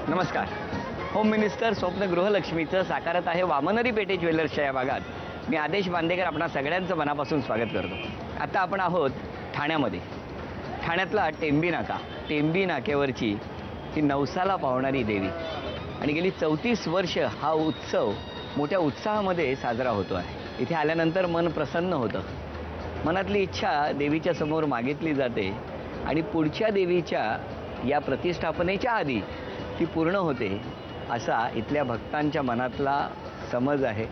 नमस्कार. Home minister स्वप्न गृहलक्ष्मीचं साकारत आहे वामनरी पेठे ज्वेलर्सच्या या भागात. मी आदेश बांदेकर आपणा सगळ्यांचं मनापासून स्वागत करतो. आता आपण आहोत ठाण्यामध्ये. ठाण्यातला टेंबी नाका. टेंबी नाक्यावरची ही नवसाला पावणारी देवी आणि गेली 34 वर्ष हा उत्सव मोठ्या उत्साहामध्ये साजरा होतो आहे. इथे आल्यानंतर मन प्रसन्न होतं. मनातली इच्छा देवीच्या समोर मागितली जाते आणि पुढच्या देवीच्या या प्रतिष्ठापनेच्या आधी ती पूर्ण होते असा इथल्या भक्तांच्या मनातला समज आहे.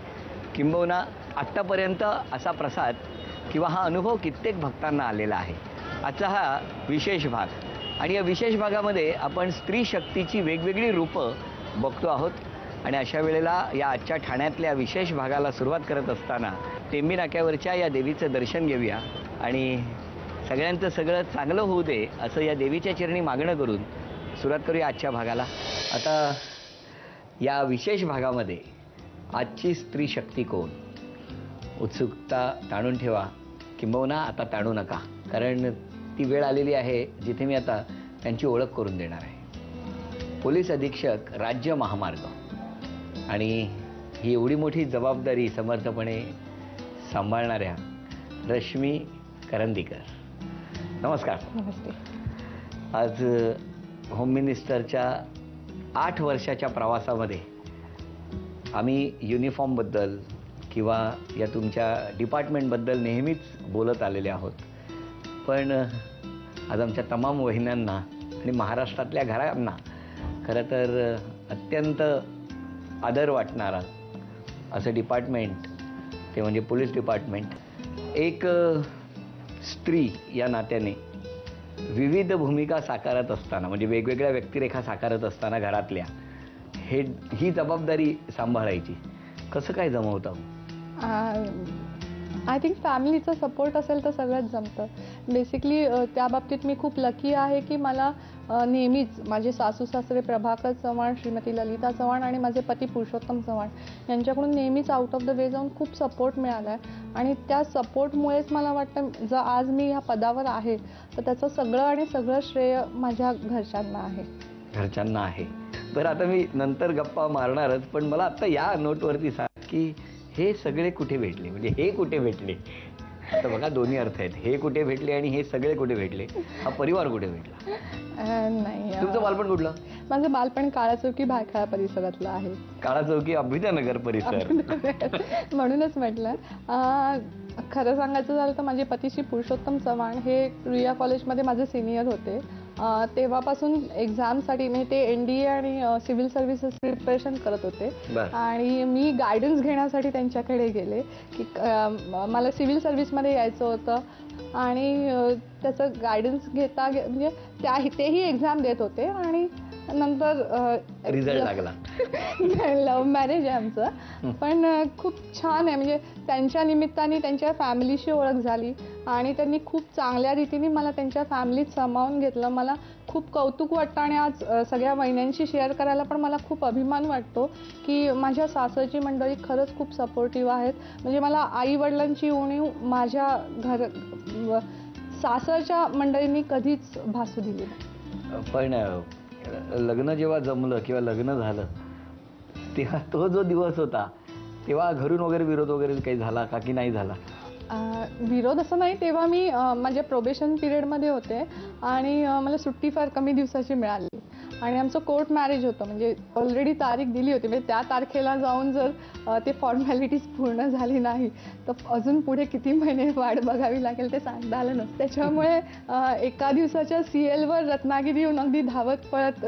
किंबहुना आत्तापर्यंत असा प्रसाद किंवा हा अनुभव कित्येक भक्तांना आलेला आहे. आजचा हा विशेष भाग आणि या विशेष भागामध्ये आपण स्त्री शक्तीची वेगवेगळी रूपं बघतो आहोत. आणि अशा वेळेला या आजच्या ठाण्यातल्या विशेष भागाला सुरुवात करत असताना टेंबी नाक्यावरच्या या देवीचं दर्शन घेऊया आणि सगळ्यांचं सगळं चांगलं होऊ दे असं या देवीच्या चरणी मागणं करून सुरुवात करूया आजच्या भागाला. आता या विशेष भागामध्ये आजची स्त्री शक्ती कोण, उत्सुकता ताणून ठेवा किंबहुना आता ताणू नका, कारण ती वेळ आलेली आहे जिथे मी आता त्यांची ओळख करून देणार आहे. पोलीस अधीक्षक राज्य महामार्ग आणि ही एवढी मोठी जबाबदारी समर्थपणे सांभाळणाऱ्या रश्मी करंदीकर. नमस्कार. नमस्ते. आज होम मिनिस्टरच्या 8 वर्षाच्या प्रवासामध्ये आम्ही युनिफॉर्मबद्दल किंवा या तुमच्या डिपार्टमेंटबद्दल नेहमीच बोलत आलेले आहोत. पण आज आमच्या तमाम वहिन्यांना आणि महाराष्ट्रातल्या घरांना खरं तर अत्यंत आदर वाटणारा असं डिपार्टमेंट ते म्हणजे पोलीस डिपार्टमेंट. एक स्त्री या नात्याने विविध भूमिका साकारत असताना म्हणजे वेगवेगळ्या व्यक्तिरेखा साकारत असताना घरातल्या ही जबाबदारी सांभाळायची कसं काय जमवता? आय थिंक फॅमिलीचा सपोर्ट असेल तर सगळंच जमतं. बेसिकली त्या बाबतीत मी खूप लकी आहे की मला नेहमीच माझे सासू सासरे प्रभाकर चव्हाण, श्रीमती ललिता चव्हाण आणि माझे पती पुरुषोत्तम चव्हाण यांच्याकडून नेहमीच आउट ऑफ द वे जाऊन खूप सपोर्ट मिळाला आहे. आणि त्या सपोर्टमुळेच मला वाटतं जर आज मी ह्या पदावर आहे तर त्याचं सगळं श्रेय माझ्या घरच्यांना आहे. बरं, आता मी नंतर गप्पा मारणारच, पण मला आत्ता या नोटवरती सांग की हे सगळे कुठे भेटले, म्हणजे हे कुठे भेटले? आता बघा दोन्ही अर्थ आहेत, हे कुठे भेटले आणि हे सगळे कुठे भेटले. हा परिवार कुठे भेटला? नाही, तुमचं बालपण कुठलं? माझं बालपण काळाचौकी भायखळा परिसरातलं आहे. काळाचौकी अभ्युदयनगर परिसर म्हणूनच म्हटलं. खरं सांगायचं झालं तर माझे पतीश्री पुरुषोत्तम चव्हाण हे रुईया कॉलेजमध्ये माझे सिनियर होते. तेव्हापासून एक्झामसाठी म्हणजे ते NDA आणि सिव्हिल सर्व्हिसेस प्रिपरेशन करत होते आणि मी गायडन्स घेण्यासाठी त्यांच्याकडे गेले की मला सिव्हिल सर्व्हिसमध्ये यायचं होतं आणि त्याचं गायडन्स घेता म्हणजे तेही एक्झाम देत होते आणि नंतर रिझल्ट लागला. लव्ह मॅरेज आहे आमचं, पण खूप छान आहे. म्हणजे त्यांच्या निमित्ताने त्यांच्या फॅमिलीशी ओळख झाली आणि त्यांनी खूप चांगल्या रीतीने मला त्यांच्या फॅमिलीत सामावून घेतलं. मला खूप कौतुक वाटतं आणि आज सगळ्या वहिन्यांशी शेअर करायला पण मला खूप अभिमान वाटतो की माझ्या सासरची मंडळी खरंच खूप सपोर्टिव्ह आहेत. म्हणजे मला आई वडिलांची उणीव माझ्या सासरच्या मंडळींनी कधीच भासू दिली नाही. पण लग्न जेव्हा जमलं किंवा लग्न झालं तेव्हा तो जो दिवस होता तेव्हा घरून वगैरे विरोध वगैरे काही झाला का की नाही झाला? विरोध असं नाही. तेव्हा मी माझ्या प्रोबेशन पिरियडमध्ये होते आणि मला सुट्टी फार कमी दिवसाची मिळाली आणि आमचं कोर्ट मॅरेज होतं. म्हणजे ऑलरेडी तारीख दिली होती. म्हणजे त्या तारखेला जाऊन जर ते फॉर्मॅलिटीज पूर्ण झाली नाही तर अजून पुढे किती महिने वाट बघावी लागेल ते सांगता आलं नसतं. त्याच्यामुळे एका दिवसाच्या CLवर रत्नागिरीहून अगदी धावत पळत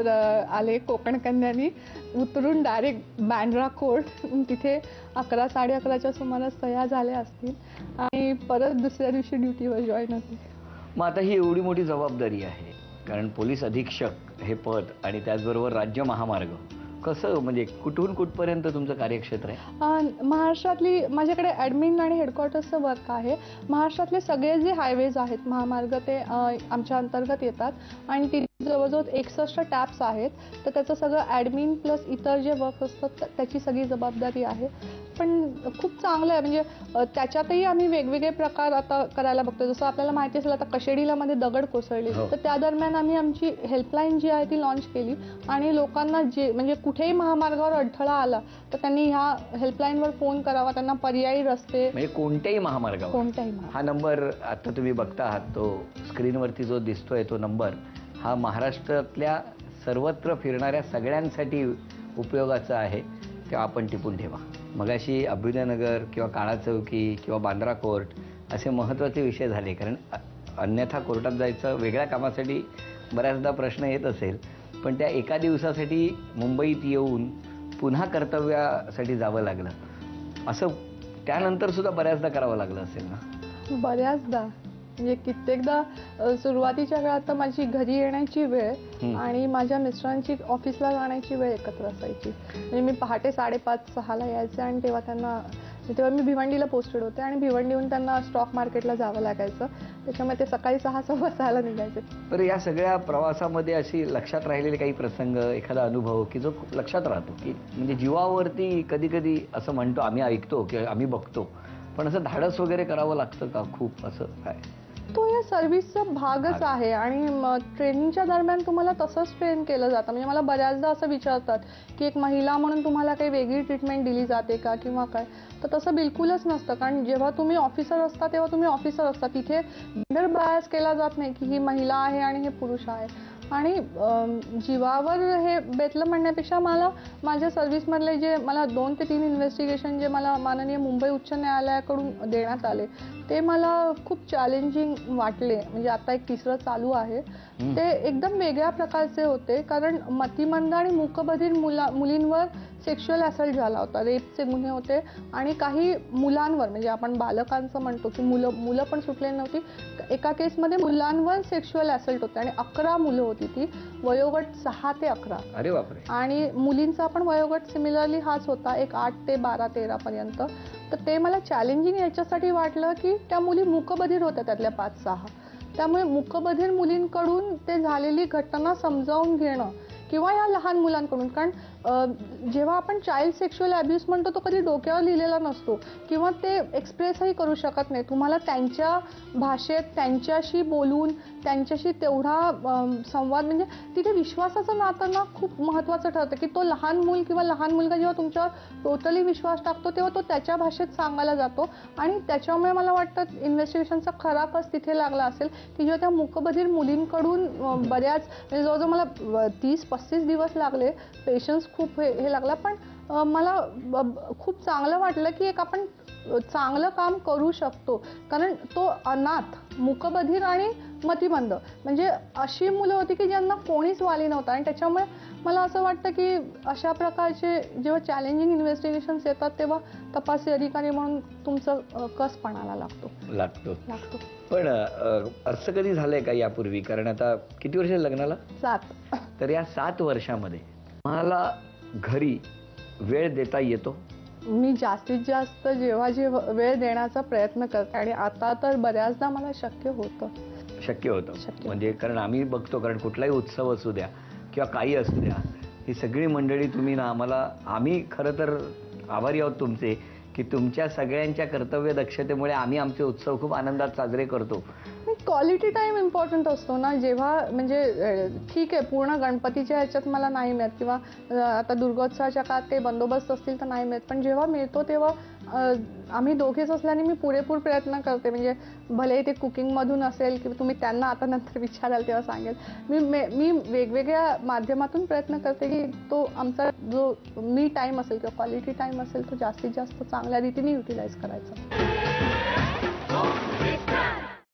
आले कोकण कन्यांनी, उतरून डायरेक्ट बँड्रा कोर्ट. तिथे 11, 11:30च्या सुमारास सह्या झाल्या असतील आणि परत दुसऱ्या दिवशी ड्युटीवर जॉईन होते. मग आता ही एवढी मोठी जबाबदारी आहे, कारण पोलीस अधीक्षक हे पद आणि त्याचबरोबर राज्य महामार्ग, कसं म्हणजे कुठून कुठपर्यंत तुमचं कार्यक्षेत्र आहे? महाराष्ट्रातली माझ्याकडे ॲडमिन आणि हेडक्वार्टर्सचं वर्क आहे. महाराष्ट्रातले सगळे जे हायवेज आहेत महामार्ग ते आमच्या अंतर्गत येतात आणि ती जवळजवळ 61 टॅप्स आहेत. तर त्याचं सगळं ॲडमिन प्लस इतर जे वर्क असतात त्याची सगळी जबाबदारी आहे. पण खूप चांगलं आहे. म्हणजे त्याच्यातही आम्ही वेगवेगळे प्रकार आता करायला बघतो. जसं आपल्याला माहिती असेल आता कशेडीला मध्ये दगड कोसळली, हो. तर त्या दरम्यान आम्ही आमची हेल्पलाईन जी आहे ती लॉन्च केली आणि लोकांना जे म्हणजे कुठेही महामार्गावर अडथळा आला तर त्यांनी ह्या हेल्पलाईनवर फोन करावा, त्यांना पर्यायी रस्ते म्हणजे कोणत्याही महामार्गावर कोणत्याही महामार्ग. हा नंबर आता तुम्ही बघता आहात तो स्क्रीनवरती जो दिसतोय तो नंबर हा महाराष्ट्रातल्या सर्वत्र फिरणाऱ्या सगळ्यांसाठी उपयोगाचा आहे. तेव्हा आपण टिपून ठेवा. मगाशी अभ्युदयनगर किंवा काळा चौकी किंवा बांद्रा कोर्ट असे महत्त्वाचे विषय झाले, कारण अन्यथा कोर्टात जायचं वेगळ्या कामासाठी बऱ्याचदा प्रश्न येत असेल, पण त्या एका दिवसासाठी मुंबईत येऊन पुन्हा कर्तव्यासाठी जावं लागलं, असं त्यानंतर सुद्धा बऱ्याचदा करावं लागलं असेल ना? बऱ्याचदा म्हणजे कित्येकदा सुरुवातीच्या काळात तर माझी घरी येण्याची वेळ आणि माझ्या मिस्टरांची ऑफिसला जाण्याची वेळ एकत्र असायची. म्हणजे मी पहाटे 5:30-6ला यायचे आणि तेव्हा मी भिवंडीला पोस्टेड होते आणि भिवंडीहून त्यांना स्टॉक मार्केटला जावं लागायचं. त्याच्यामुळे ते सकाळी 6:15 निघायचे. तर या सगळ्या प्रवासामध्ये अशी लक्षात राहिलेले काही प्रसंग, एखादा अनुभव की जो खूप लक्षात राहतो, की म्हणजे जीवावरती कधी कधी असं म्हणतो, आम्ही ऐकतो की आम्ही बघतो, पण असं धाडस वगैरे करावं लागतं का खूप, असं काय? तो या सर्व्हिसचा भागच आहे आणि ट्रेनिंगच्या दरम्यान तुम्हाला तसंच ट्रेन केलं जातं. म्हणजे मला बऱ्याचदा असं विचारतात की एक महिला म्हणून तुम्हाला काही वेगळी ट्रीटमेंट दिली जाते का किंवा काय, तर तसं बिलकुलच नसतं. कारण जेव्हा तुम्ही ऑफिसर असता तेव्हा तुम्ही ऑफिसर असता. तिथे जेंडर बायस केला जात नाही की ही महिला आहे आणि हे पुरुष आहे. आणि जीवावर हे बेतलं म्हणण्यापेक्षा मला माझ्या सर्व्हिसमधले जे मला 2 ते 3 इन्व्हेस्टिगेशन जे मला माननीय मुंबई उच्च न्यायालयाकडून देण्यात आले ते मला खूप चॅलेंजिंग वाटले. म्हणजे आता एक 3रं चालू आहे, ते एकदम वेगळ्या प्रकारचे होते. कारण मतिमंद आणि मूकबधीर मुलींवर सेक्शुअल असल्ट झाला होता, रेपचे गुन्हे होते आणि काही मुलांवर, म्हणजे आपण बालकांचं म्हणतो की मुलं पण सुटलेली नव्हती. एका केसमध्ये मुलांवर सेक्शुअल असल्ट होते आणि 11 मुलं होती, ती वयोगट 6 ते 11. अरे बापरे. आणि मुलींचा पण वयोगट सिमिलरली हाच होता, एक 8 ते 12-13 पर्यंत. तर ते मला चॅलेंजिंग याच्यासाठी वाटलं की त्या मुली मूकबधीर होत्या त्यातल्या 5-6. त्यामुळे मूकबधीर मुलींकडून ते झालेली घटना समजावून घेणं किंवा या लहान मुलांकडून, कारण जेव्हा आपण चाइल्ड सेक्शुअल अब्यूज म्हणतो तो कधी डोक्यावर लिहिलेला नसतो किंवा ते एक्सप्रेसही करू शकत नाही. तुम्हाला त्यांच्या भाषेत त्यांच्याशी बोलून त्यांच्याशी तेवढा संवाद, म्हणजे तिथे विश्वासाचं नातं ना खूप महत्त्वाचं ठरतं. की तो लहान मूल किंवा लहान मुलगा जेव्हा तुमच्यावर टोटली विश्वास टाकतो तेव्हा तो त्याच्या भाषेत सांगायला जातो आणि त्याच्यामुळे मला वाटतं इन्व्हेस्टिगेशनचा खरा कस तिथे लागला असेल की जेव्हा त्या मूकबधीर मुलींकडून बऱ्याच, म्हणजे जवळजवळ मला 30-35 दिवस लागले, पेशन्स खूप हे लागला. पण मला खूप चांगलं वाटलं की एक आपण चांगलं काम करू शकतो. कारण तो अनाथ, मूकबधीर आणि मतिमंद म्हणजे अशी मुलं होती की ज्यांना कोणीच वाली नव्हतं. आणि त्याच्यामुळे मला असं वाटतं की अशा प्रकारचे जेव्हा चॅलेंजिंग इन्व्हेस्टिगेशन्स येतात तेव्हा तपासी अधिकारी म्हणून तुमचं कस पणाला लागतो. पण असं कधी झालंय का यापूर्वी, कारण आता किती वर्ष लग्नाला? 7. तर या 7 वर्षामध्ये मला घरी वेळ देता येतो? मी जास्तीत जास्त जेव्हा वेळ देण्याचा प्रयत्न करते आणि आता तर बऱ्याचदा मला शक्य होतं. म्हणजे कारण आम्ही बघतो, कारण कुठलाही उत्सव असू द्या किंवा काही असू द्या, ही सगळी मंडळी तुम्ही ना आम्ही खरं तर आभारी आहोत तुमचे, की तुमच्या सगळ्यांच्या कर्तव्य दक्षतेमुळे आम्ही आमचे उत्सव खूप आनंदात साजरे करतो. क्वालिटी टाइम इम्पॉर्टंट असतो ना. जेव्हा म्हणजे ठीक आहे पूर्ण गणपतीच्या ह्याच्यात मला नाही मिळत किंवा आता दुर्गोत्सवाच्या काळात काही बंदोबस्त असतील तर नाही मिळत, पण जेव्हा मिळतो तेव्हा आम्ही दोघेच असल्याने मी पुरेपूर प्रयत्न करते. म्हणजे भले ते कुकिंगमधून असेल की तुम्ही त्यांना आता नंतर विचाराल तेव्हा सांगेल, मी वेगवेगळ्या माध्यमातून प्रयत्न करते की तो आमचा जो मी टाईम असेल किंवा क्वालिटी टाईम असेल तो जास्तीत जास्त चांगल्या रीतीने युटिलाइज करायचा.